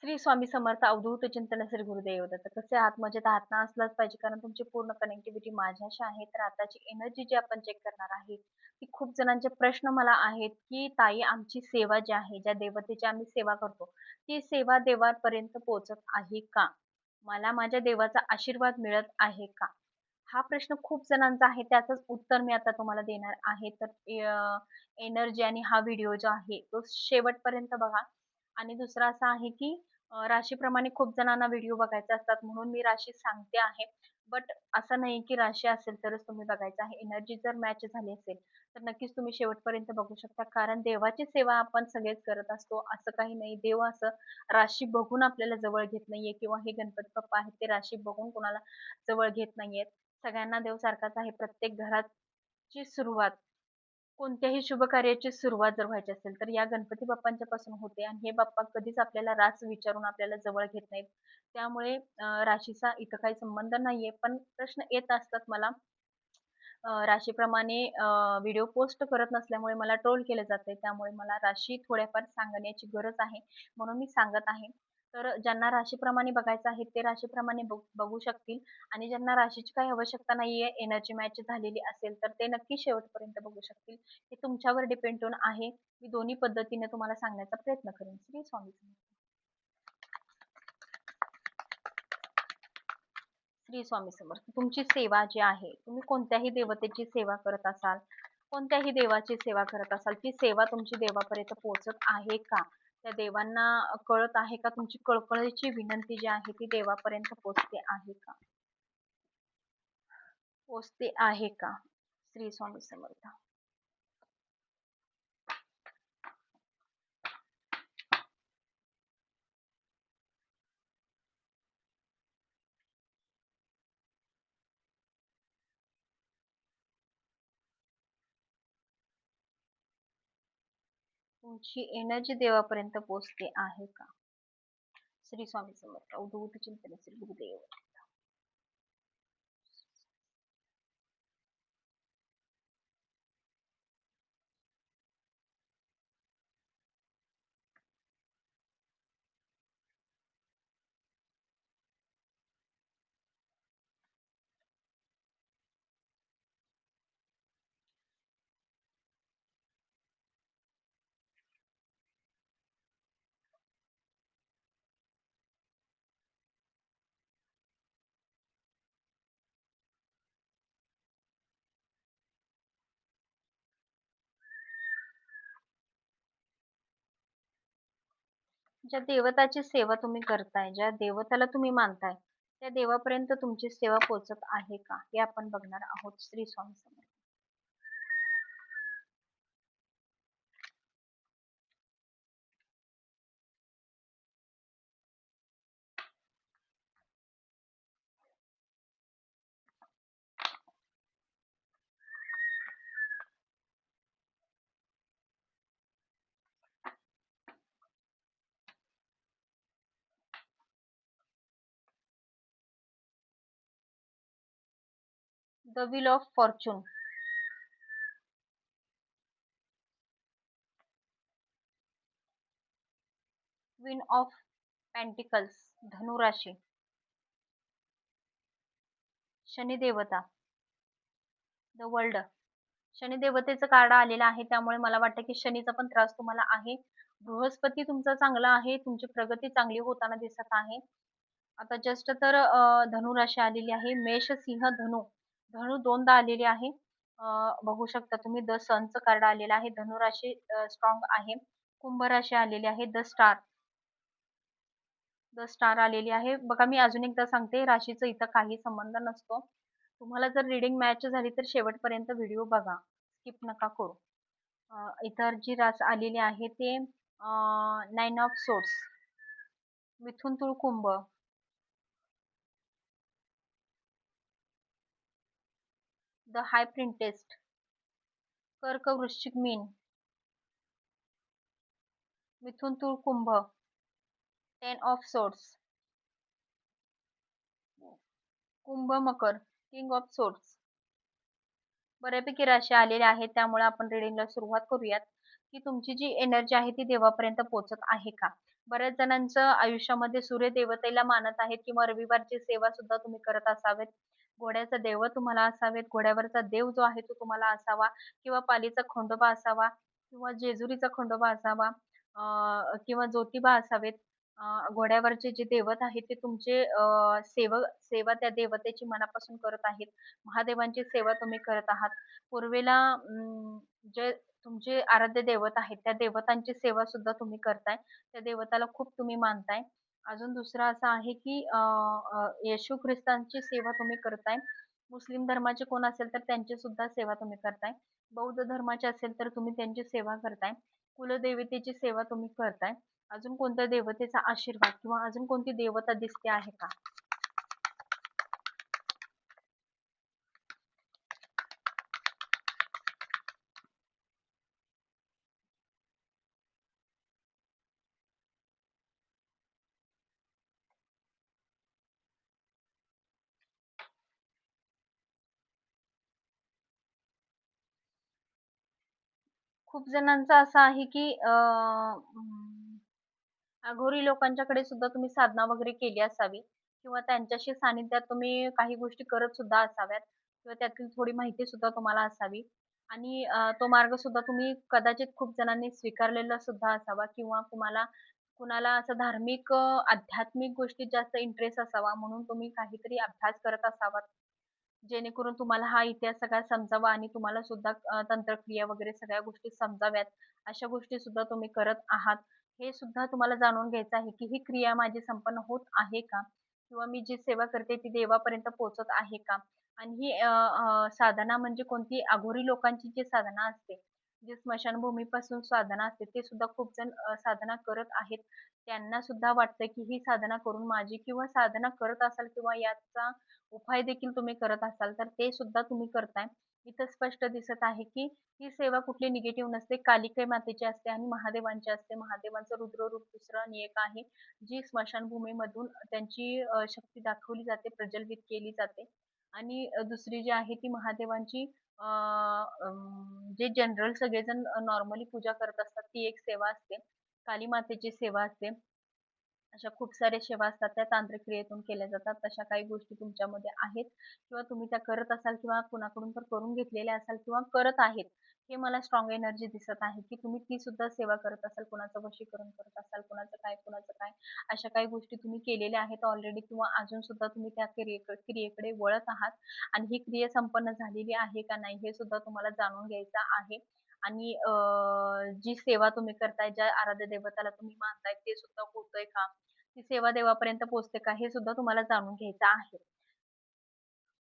श्री स्वामी समर्थ अवधूत चिंतन श्री गुरुदेव दत्त. कसे आहात? मजेत आहात ना? असलाच पाहिजे कारण तुमची पूर्ण कनेक्टिव्हिटी माझ्याशी आहे. तर आताची एनर्जी जी आपण चेक करणार आहे, ती खूप जणांचे प्रश्न मला आहेत, की ताई आमची सेवा जी आहे, ज्या देवतेची आम्ही सेवा करतो, ती सेवा देवापर्यंत पोहोचत आहे का? मला माझ्या देवाचा आशीर्वाद मिळत आहे का? हा प्रश्न खूप जणांचा आहे. त्याचंच उत्तर मी आता तुम्हाला देणार आहे. तर एनर्जी आणि हा व्हिडिओ जो आहे, तो शेवटपर्यंत बघा. आणि दुसरं असं आहे, की राशीप्रमाणे खूप जणांना व्हिडिओ बघायचे असतात म्हणून मी राशी सांगते आहे. बट असं नाही की राशी असेल तरच तुम्ही बघायचं आहे. एनर्जी जर मॅच झाली असेल, तर नक्कीच तुम्ही शेवटपर्यंत बघू शकता. कारण देवाची सेवा आपण सगळेच करत असतो. असं काही नाही. देव असं राशी बघून आपल्याला जवळ घेत नाहीये किंवा हे गणपती बाप्पा आहेत ते राशी बघून कोणाला जवळ घेत नाहीयेत. सगळ्यांना देव सारखाच आहे. प्रत्येक घराची सुरुवात कोणत्याही शुभ कार्याची सुरुवात जर व्हायची असेल, तर या गणपती बाप्पांच्या पासून होते आणि हे बाप्पा कधीच आपल्याला रास विचारून आपल्याला जवळ घेत नाहीत. त्यामुळे राशीचा इथं काही संबंध नाहीये. पण प्रश्न येत असतात मला राशीप्रमाणे व्हिडिओ पोस्ट करत नसल्यामुळे मला ट्रोल केलं जातंय. त्यामुळे मला राशी थोड्याफार सांगण्याची गरज आहे, म्हणून मी सांगत आहे. तर ज्यांना राशीप्रमाणे बघायचं आहे, ते राशीप्रमाणे बघू शकतील आणि ज्यांना राशीची काही आवश्यकता नाहीये, एनर्जी मॅच झालेली असेल, तर ते नक्की शेवटपर्यंत बघू शकतील. हे तुमच्यावर डिपेंड आहे. मी दोन्ही पद्धतीने तुम्हाला सांगण्याचा प्रयत्न करेन. श्री स्वामी समर्थ. श्री स्वामी समर्थ. तुमची सेवा जी आहे, तुम्ही कोणत्याही देवतेची सेवा करत असाल, कोणत्याही देवाची सेवा करत असाल, ती सेवा तुमची देवापर्यंत पोहोचत आहे का? त्या देवांना कळत आहे का? तुमची कळकळीची विनंती जी आहे, ती देवापर्यंत पोहोचते आहे का? पोहोचते आहे का? श्री स्वामी समर्थ. तुमची एनर्जी देवापर्यंत पोहोचते आहे का? श्री स्वामी समर्थ. अवधूत चिंतन श्री गुरुदेव. ज्या देवताची सेवा तुम्ही करताय, ज्या देवताला तुम्ही मानताय, त्या देवापर्यंत तुमची सेवा पोहोचत आहे का? हे आपण बघणार आहोत. Shri Swami Samarth. The wheel of fortune, queen of pentacles, धनुराशी, शनी देवता, द वर्ल्ड. शनी देवतेचं कार्ड आलेलं आहे त्यामुळे मला वाटतं की शनीचा पण त्रास तुम्हाला आहे. बृहस्पती तुमचा चांगला आहे. तुमची प्रगती चांगली होताना दिसत आहे. आता जस्ट तर धनु राशी आलेली आहे. मेष, सिंह, धनु. धनु दोनदा आलेली आहे. बघू शकता तुम्ही द सनचं कार्ड आलेलं आहे. धनु राशी स्ट्रॉंग आहे. कुंभ राशी आलेली आहे. The star. द स्टार आलेली आहे. बघा मी अजून एकदा सांगते राशीचा इथं काही संबंध नसतो. तुम्हाला जर रीडिंग मॅच झाली तर शेवटपर्यंत व्हिडिओ बघा. स्किप नका करू. इतर जी रास आलेली आहे ते नाईन ऑफ सोर्ड्स, मिथुन तुळ कुंभ, द हाय प्रिंटेस्ट, कर्क वृश्चिक मीन, मिथुन तुळ कुंभ, टेन ऑफ सोर्ड्स, कुंभ मकर, किंग ऑफ सोर्ड्स. बऱ्यापैकी राशी आलेल्या आहेत त्यामुळे आपण रिडिंगला सुरुवात करूयात की तुमची जी एनर्जी आहे ती देवापर्यंत पोहोचत आहे का. बऱ्याच जणांचं आयुष्यामध्ये सूर्यदेवतेला मानत आहेत किंवा रविवारची सेवा सुद्धा तुम्ही करत असावेत. घोड्याचं देव तुम्हाला असावेत. घोड्यावरचा देव जो आहे तो तुम्हाला असावा किंवा पालीचा खंडोबा असावा किंवा जेजुरीचा खंडोबा असावा किंवा ज्योतिबा असावेत. घोड्यावरचे जे दैवत आहेत ते तुमचे सेवा त्या देवतेची मनापासून करत आहेत. महादेवांची सेवा तुम्ही करत आहात. पूर्वेला जे तुमचे आराध्य दैवत आहेत, त्या देवतांची सेवा सुद्धा तुम्ही करताय. त्या देवताला खूप तुम्ही मानताय. अजून दुसरं असं आहे की अ, अ, येशू ख्रिस्तांची सेवा तुम्ही करताय. मुस्लिम धर्माचे कोण असेल तर त्यांची सुद्धा सेवा तुम्ही करताय. बौद्ध धर्माचे असेल तर तुम्ही त्यांची सेवा करताय. कुलदेवतेची सेवा तुम्ही करताय. अजून कोणत्या देवतेचा आशीर्वाद किंवा अजून कोणती देवता दिसते आहे का? खूप जणांचं असं आहे की अघोरी लोकांच्याकडे सुद्धा तुम्ही साधना वगैरे केली असावी किंवा त्यांच्याशी सानिध्यात तुम्ही काही गोष्टी करत सुद्धा असाव्यात किंवा त्यातील थोडी माहिती सुद्धा तुम्हाला असावी आणि तो मार्ग सुद्धा तुम्ही कदाचित खूप जणांनी स्वीकारलेला सुद्धा असावा किंवा तुम्हाला कुणाला असं धार्मिक आध्यात्मिक गोष्टीत जास्त इंटरेस्ट असावा म्हणून तुम्ही काहीतरी अभ्यास करत असावा जेणेकरून तुम्हाला हा इतिहास सगळा समजावा आणि तुम्हाला सुद्धा तंत्रक्रिया वगैरे सगळ्या गोष्टी समजाव्यात. अशा गोष्टी सुद्धा तुम्ही करत आहात. हे सुद्धा तुम्हाला जाणून घ्यायचं आहे, की ही क्रिया माझी संपन्न होत आहे का? किंवा मी जी सेवा करते ती देवापर्यंत पोहोचत आहे का? आणि ही साधना म्हणजे कोणती अघोरी लोकांची जी साधना असते, जी स्मशानभूमीपासून साधना असते, ते सुद्धा खूप जण साधना करत आहेत. त्यांना सुद्धा वाटतं, की ही साधना करून माझी किंवा साधना करत असाल किंवा याचा उपाय देखील तुम्ही करत असाल, तर ते सुद्धा तुम्ही करताय. इथं स्पष्ट दिसत आहे, की ही सेवा कुठली निगेटिव्ह नसते. कालिका मातेची असते आणि महादेवांची असते. महादेवांचं रुद्ररूप दुसरं आणि एक आहे, जी स्मशानभूमीमधून त्यांची शक्ती दाखवली जाते, प्रज्वलित केली जाते. आणि दुसरी जी आहे ती महादेवांची जे जनरल सगळेजण नॉर्मली पूजा करत असतात, ती एक सेवा असते. काली मातेची सेवा असते. अशा खूप साऱ्या सेवा असतात त्या तांत्रिक क्रियेतून केल्या जातात. तशा काही गोष्टी तुमच्यामध्ये आहेत किंवा तुम्ही त्या करत असाल किंवा कुणाकडून तर करून घेतलेल्या असाल किंवा करत आहेत. हे मला स्ट्रॉंग एनर्जी दिसत आहे, की तुम्ही ती सुद्धा सेवा करत असाल. कुणाचं वशीकरण करत असाल, कुणाचं काय अशा काही गोष्टी तुम्ही केलेल्या आहेत ऑलरेडी किंवा अजून सुद्धा तुम्ही त्या क्रियेकडे वळत आहात आणि ही क्रिया संपन्न झालेली आहे का नाही हे सुद्धा तुम्हाला जाणून घ्यायचं आहे. आणि जी सेवा तुम्ही करताय, ज्या आराध्य दैवताला तुम्ही मानताय ते सुद्धा होतंय का? ती सेवा देवापर्यंत पोहोचते का? हे सुद्धा तुम्हाला जाणून घ्यायचं आहे.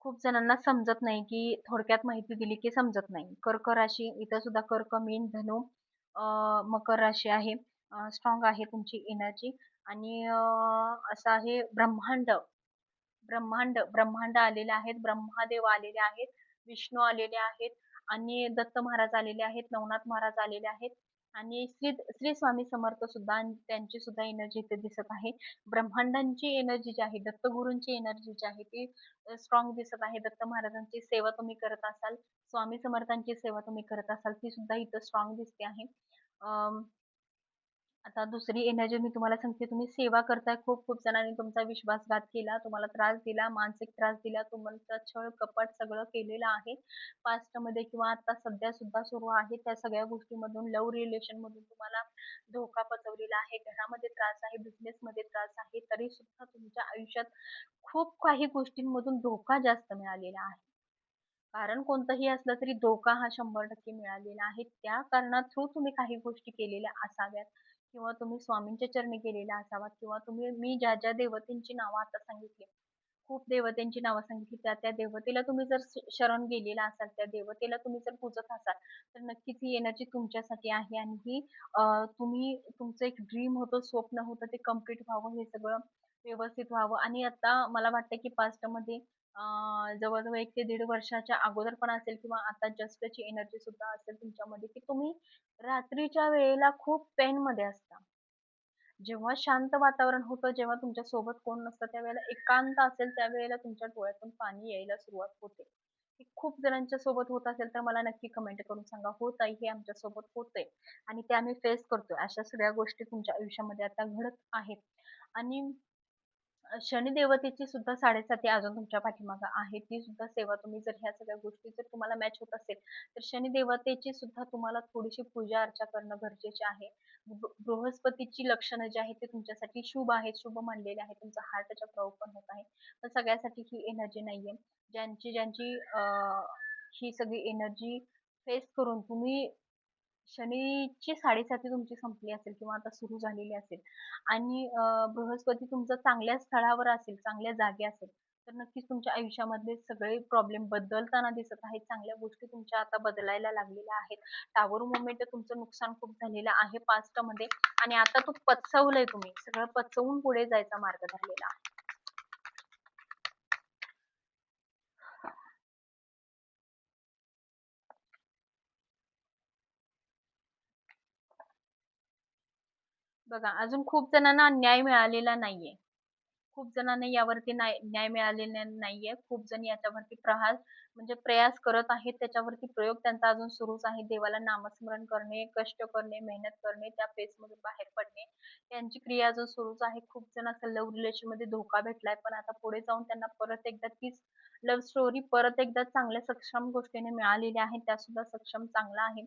खूप जणांना समजत नाही, की थोडक्यात माहिती दिली की समजत नाही. कर्क राशी इथं सुद्धा कर्क, मीन, धनु, मकर राशी आहे. स्ट्रॉंग आहे तुमची एनर्जी आणि असं आहे ब्रह्मांड आलेले आहेत, ब्रह्मदेव आलेले आहेत, विष्णू आलेले आहेत आणि दत्त महाराज आलेले आहेत, नवनाथ महाराज आलेले आहेत आणि श्री स्वामी समर्थ सुद्धा आणि त्यांची सुद्धा एनर्जी इथे दिसत आहे. ब्रह्मांडांची एनर्जी जी आहे, दत्तगुरूंची एनर्जी जी आहे ती स्ट्रॉंग दिसत आहे. दत्त महाराजांची सेवा तुम्ही करत असाल, स्वामी समर्थांची सेवा तुम्ही करत असाल, ती सुद्धा इथं स्ट्रॉंग दिसते आहे. आता दुसरी एनर्जी मी तुम्हाला सांगते, तुम्ही सेवा करताय, खूप जणांनी तुमचा विश्वासघात केला, तुम्हाला त्रास दिला, मानसिक त्रास दिला, तुमचा छळ, कपट सगळं केलेलं आहे. पास्टमध्ये किंवा आता सध्या सुद्धा सुरू आहे. त्या सगळ्या गोष्टीमधून लव्ह रिलेशनमधून तुम्हाला धोका पचवलेला आहे. घरामध्ये त्रास आहे, बिझनेसमध्ये त्रास आहे. तरी सुद्धा तुमच्या आयुष्यात खूप काही गोष्टींमधून धोका जास्त मिळालेला आहे. कारण कोणतंही असलं तरी धोका हा 100% मिळालेला आहे. त्या कारणाथ्रू तुम्ही काही गोष्टी केलेल्या असाव्यात किंवा तुम्ही स्वामींच्या चरणी गेलेला असावा किंवा मी ज्या देवतेंची नावं आता सांगितली, खूप देवतेंची नावं सांगितली, त्या देवतेला तुम्ही जर शरण गेलेला असाल, त्या देवतेला तुम्ही जर पूजत असाल, तर नक्कीच ही एनर्जी तुमच्यासाठी आहे आणि ही तुमचं एक ड्रीम होतं, स्वप्न होतं ते कंप्लीट व्हावं, हे सगळं व्यवस्थित व्हावं आणि आता मला वाटतं की पास्टमध्ये जवळ-जवळ 1 ते दीड वर्षाच्या अगोदर पण असेल किंवा आता जस्टची एनर्जी सुद्धा असेल तुमच्यामध्ये, की तुम्ही रात्रीच्या वेळेला खूप पेनमध्ये असता. जेव्हा शांत वातावरण होतं, जेव्हा तुमच्या सोबत कोण नसतं, त्यावेळेला एकांत असेल, त्यावेळेला तुमच्या डोळ्यातून पाणी यायला सुरुवात होते. हे खूप जणांच्या सोबत होत असेल तर मला नक्की कमेंट करून सांगा. हो ताई, हे आमच्यासोबत होतंय आणि ते आम्ही फेस करतोय. अशा सगळ्या गोष्टी तुमच्या आयुष्यामध्ये आता घडत आहेत. आणि शनिदेवतेची सुद्धा 7.5 अजून तुमच्या पाठीमागे आहे. ती सुद्धा सेवा तुम्ही जर ह्या सगळ्या गोष्टी जर तुम्हाला मॅच होत असेल, तर शनिदेवतेची सुद्धा तुम्हाला थोडीशी पूजा-अर्चा करणं गरजेचे आहे. बृहस्पतीची लक्षणं जी आहेत, ते तुमच्यासाठी शुभ आहेत, शुभ मानलेले आहेत. तुमचा हार्ट चक्र ओपन होत आहे. तर सगळ्यासाठी ही एनर्जी नाहीये. ज्यांची ही सगळी एनर्जी फेस करून तुम्ही शनीची 7.5 तुमची संपली असेल किंवा आता सुरू झालेली असेल आणि बृहस्पती तुमचा चांगल्या स्थळावर असेल, चांगल्या जागी असेल, तर नक्कीच तुमच्या आयुष्यामधले सगळे प्रॉब्लेम बदलताना दिसत आहेत. चांगल्या गोष्टी तुमच्या आता बदलायला लागलेल्या आहेत. टॉवर मूव्हमेंट तुमचं नुकसान खूप झालेलं आहे पास्टमध्ये आणि आता तो पचवलंय तुम्ही. सगळं पचवून पुढे जायचा मार्ग धरलेला आहे. बघा, अजून खूप जणांना न्याय मिळालेला नाहीये. खूप जणांना यावरती न्याय मिळालेला नाहीये. खूप जण याच्यावरती म्हणजे प्रयास करत आहेत. त्याच्यावरती प्रयोग त्यांचा अजून सुरूच आहे. देवाला नामस्मरण करणे, कष्ट करणे, मेहनत करणे, त्या फेजमधून बाहेर पडणे, यांची क्रिया अजून सुरूच आहे. खूप जण असं लव्ह रिलेशनमध्ये धोका भेटलाय, पण आता पुढे जाऊन त्यांना परत एकदा तीच लव्ह स्टोरी परत एकदा चांगल्या सक्षम गोष्टीने मिळालेली आहे. त्यासुद्धा सक्षम चांगला आहे.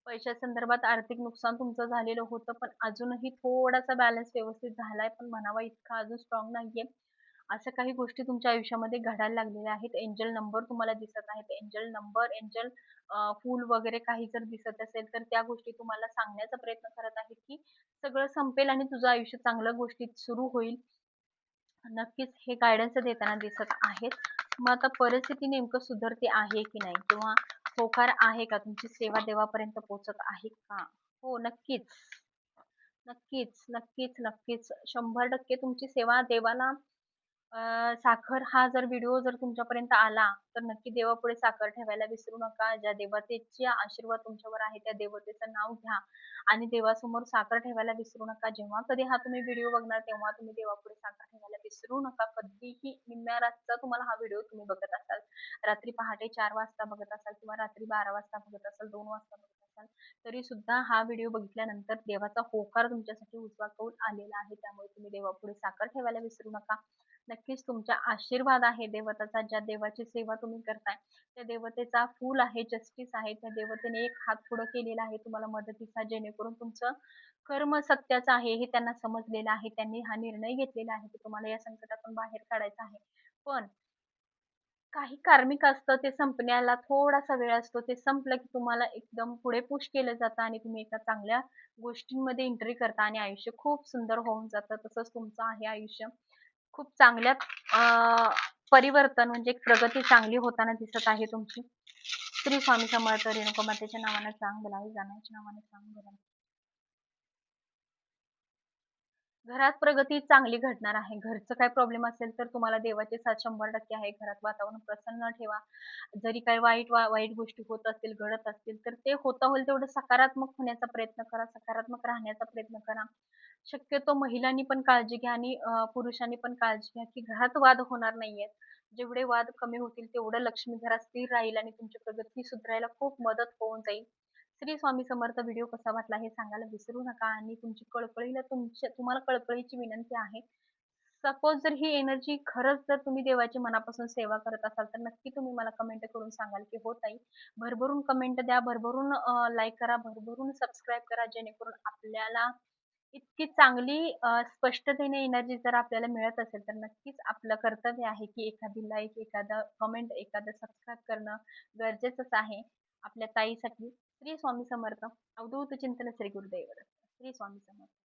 पैशासंदर्भात आर्थिक नुकसान तुमचं झालेलं होतं, पण अजूनही थोडासा बॅलन्स व्यवस्थित झालाय, पण म्हणावा इतका अजून स्ट्राँग नाहीये. अशा काही गोष्टी तुमच्या आयुष्यामध्ये घडायला लागलेल्या आहेत. एंजल नंबर तुम्हाला दिसत आहेत. एंजल नंबर, एंजल फूल वगैरे काही जर दिसत असेल, तर त्या गोष्टी तुम्हाला सांगण्याचा प्रयत्न करत आहेत, की सगळं संपेल आणि तुझं आयुष्य चांगल्या गोष्टीत सुरू होईल. नक्कीच हे गाईडन्स देताना दिसत आहेत. मग आता परिस्थिती नेमकं सुधारते आहे की नाही किंवा होकार आहे का? तुमची सेवा देवापर्यंत पोहोचत आहे का? हो, नक्कीच. नक्कीच, नक्कीच, नक्कीच. 100% तुमची सेवा देवाला साखर हा जर व्हिडिओ जर तुमच्यापर्यंत आला, तर नक्की देवापुढे साखर ठेवायला विसरू नका. ज्या देवतेचे आशीर्वाद तुमच्यावर आहे, त्या देवतेचं नाव घ्या आणि देवासमोर साखर ठेवायला विसरू नका. जेव्हा कधी हा तुम्ही व्हिडिओ बघणार, तेव्हा तुम्ही देवापुढे साखर ठेवायला विसरू नका. कधीही निम्म्या रातचा तुम्हाला हा व्हिडिओ तुम्ही बघत असाल, रात्री पहाटे 4 वाजता बघत असाल किंवा रात्री 12 वाजता बघत असाल, 2 वाजता बघत असाल, तरी सुद्धा हा व्हिडिओ बघितल्यानंतर देवाचा होकार तुमच्यासाठी उजवा कौल आलेला आहे. त्यामुळे तुम्ही देवापुढे साखर ठेवायला विसरू नका. नक्कीच तुमचा आशीर्वाद आहे देवताचा. ज्या देवाची सेवा तुम्ही करताय, त्या देवतेचा फूल आहे, जस्टिस आहे. त्या देवतेने एक हात पुढं केलेला आहे तुम्हाला मदतीचा, जेणेकरून तुमचं कर्म सत्याचं आहे हे त्यांना समजलेलं आहे. त्यांनी हा निर्णय घेतलेला आहे की तुम्हाला या संकटातून बाहेर काढायचं आहे. पण काही कार्मिक असतं, ते संपण्याला थोडासा वेळ असतो. ते संपलं की तुम्हाला एकदम पुढे पुश केलं जातं आणि तुम्ही एका चांगल्या गोष्टींमध्ये एंट्री करता आणि आयुष्य खूप सुंदर होऊन जातं. तसंच तुमचं आहे आयुष्य. खूप चांगल्या अ, परिवर्तन म्हणजे एक प्रगती चांगली होताना दिसत आहे तुमची. श्री स्वामी समर्थ. रेणुका मातेच्या नावानं चांग भलाई, जाण्याच्या नावानं चांग भलाई. घरात प्रगती चांगली घडणार आहे. घरचं काही प्रॉब्लेम असेल तर तुम्हाला देवाची साथ 100% आहे. घरात वातावरण प्रसन्न ठेवा. जरी काही वाईट गोष्टी होत असतील, घडत असतील, तर ते होता होईल तेवढं सकारात्मक होण्याचा प्रयत्न करा. सकारात्मक राहण्याचा प्रयत्न करा. शक्यतो महिलांनी पण काळजी घ्या आणि पुरुषांनी पण काळजी घ्या, की घरात वाद होणार नाहीयेत. जेवढे वाद कमी होतील तेवढं लक्ष्मी घरात स्थिर राहील आणि तुमची प्रगती सुधारायला खूप मदत होऊन जाईल. श्री स्वामी समर्थ. व्हिडिओ कसा वाटला हे सांगायला विसरू नका आणि तुम्हाला कळकळीची विनंती आहे. सपोज जर ही एनर्जी खरंच जर तुम्ही देवाची मनापासून सेवा करत असाल, तर नक्की तुम्ही मला कमेंट करून सांगाल, की "हो ताई." भरभरून कमेंट द्या, भरभरून लाईक करा, भरभरून सबस्क्राईब करा, जेणेकरून आपल्याला इतकी चांगली स्पष्टतेने एनर्जी जर आपल्याला मिळत असेल, तर नक्कीच आपलं कर्तव्य आहे, की एखादी लाईक, एखादा कमेंट, एखादं सबस्क्राईब करणं गरजेचंच आहे आपल्या ताईसाठी. श्री स्वामी समर्थ. अवधूत चिंतन श्री गुरुदेव दत्त. श्री स्वामी समर्थ.